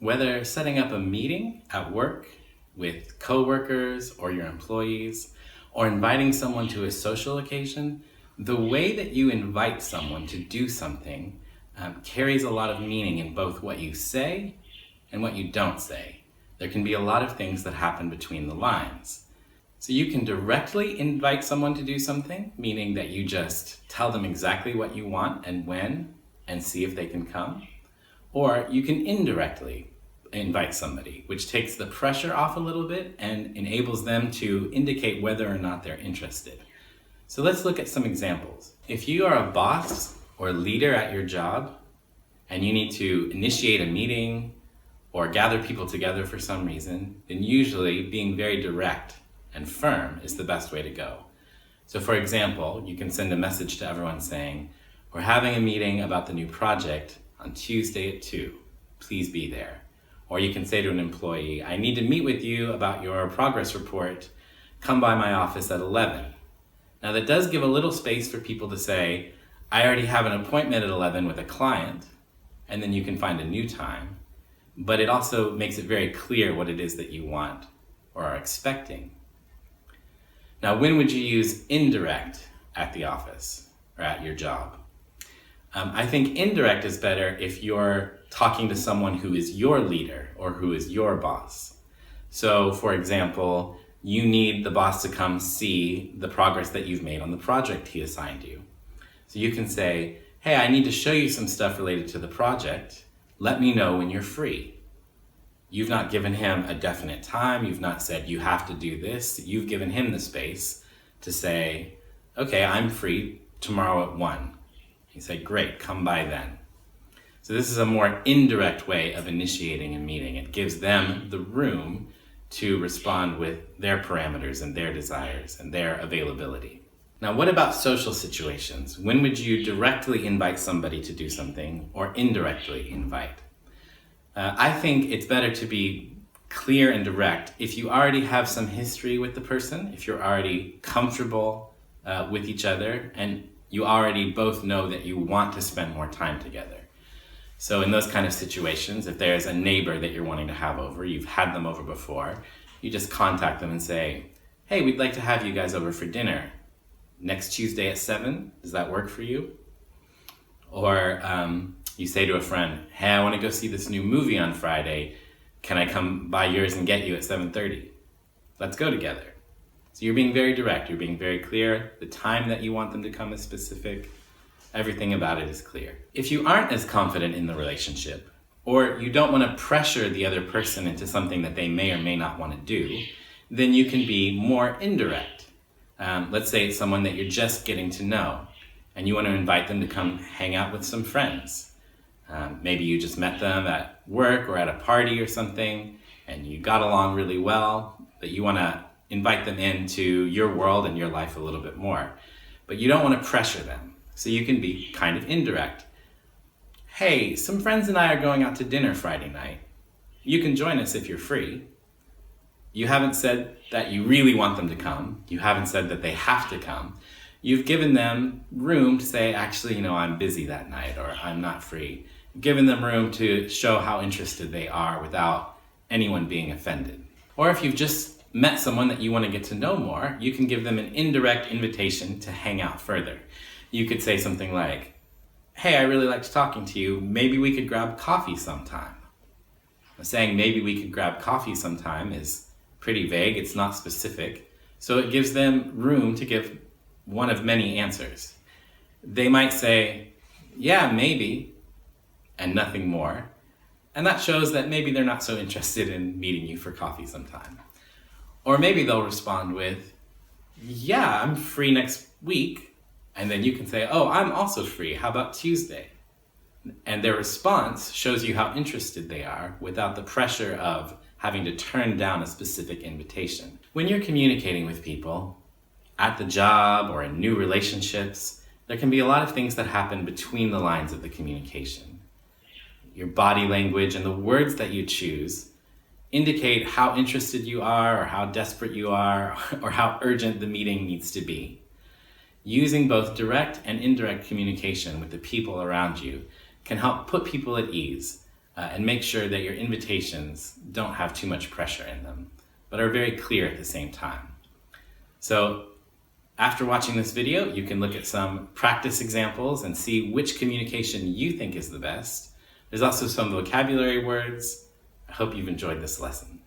Whether setting up a meeting at work with coworkers or your employees, or inviting someone to a social occasion, the way that you invite someone to do something carries a lot of meaning in both what you say and what you don't say. There can be a lot of things that happen between the lines. So you can directly invite someone to do something, meaning that you just tell them exactly what you want and when, and see if they can come. Or you can indirectly invite somebody, which takes the pressure off a little bit and enables them to indicate whether or not they're interested. So let's look at some examples. If you are a boss or leader at your job and you need to initiate a meeting or gather people together for some reason, then usually being very direct and firm is the best way to go. So for example, you can send a message to everyone saying, "We're having a meeting about the new project on Tuesday at 2. Please be there." Or you can say to an employee, "I need to meet with you about your progress report. Come by my office at 11. Now that does give a little space for people to say, "I already have an appointment at 11 with a client," and then you can find a new time. But it also makes it very clear what it is that you want or are expecting. Now, when would you use indirect at the office or at your job? I think indirect is better if you're talking to someone who is your leader or who is your boss. So, for example, you need the boss to come see the progress that you've made on the project he assigned you. So you can say, "Hey, I need to show you some stuff related to the project. Let me know when you're free." You've not given him a definite time. You've not said you have to do this. You've given him the space to say, "Okay, I'm free tomorrow at 1. He said, "Great, come by then." So this is a more indirect way of initiating a meeting. It gives them the room to respond with their parameters and their desires and their availability. Now, what about social situations? When would you directly invite somebody to do something or indirectly invite? I think it's better to be clear and direct if you already have some history with the person, if you're already comfortable with each other, and you already both know that you want to spend more time together. So in those kind of situations, if there's a neighbor that you're wanting to have over, you've had them over before, you just contact them and say, "Hey, we'd like to have you guys over for dinner next Tuesday at 7. Does that work for you?" Or you say to a friend, "Hey, I want to go see this new movie on Friday. Can I come by yours and get you at 7:30? Let's go together." So you're being very direct. You're being very clear. The time that you want them to come is specific. Everything about it is clear. If you aren't as confident in the relationship, or you don't want to pressure the other person into something that they may or may not want to do, then you can be more indirect. Let's say it's someone that you're just getting to know, and you want to invite them to come hang out with some friends. Maybe you just met them at work or at a party or something, and you got along really well, but you want to invite them into your world and your life a little bit more. But you don't want to pressure them, so you can be kind of indirect. "Hey, some friends and I are going out to dinner Friday night. You can join us if you're free." You haven't said that you really want them to come. You haven't said that they have to come. You've given them room to say, "Actually, I'm busy that night," or "I'm not free." You've given them room to show how interested they are without anyone being offended. Or if you've just met someone that you want to get to know more, you can give them an indirect invitation to hang out further. You could say something like, "Hey, I really liked talking to you. Maybe we could grab coffee sometime." Saying "maybe we could grab coffee sometime" is pretty vague. It's not specific. So it gives them room to give one of many answers. They might say, "Yeah, maybe," and nothing more. And that shows that maybe they're not so interested in meeting you for coffee sometime. Or maybe they'll respond with, "Yeah, I'm free next week." And then you can say, "Oh, I'm also free. How about Tuesday?" And their response shows you how interested they are without the pressure of having to turn down a specific invitation. When you're communicating with people at the job or in new relationships, there can be a lot of things that happen between the lines of the communication. Your body language and the words that you choose indicate how interested you are or how desperate you are or how urgent the meeting needs to be. Using both direct and indirect communication with the people around you can help put people at ease and make sure that your invitations don't have too much pressure in them, but are very clear at the same time. So after watching this video, you can look at some practice examples and see which communication you think is the best. There's also some vocabulary words. I hope you've enjoyed this lesson.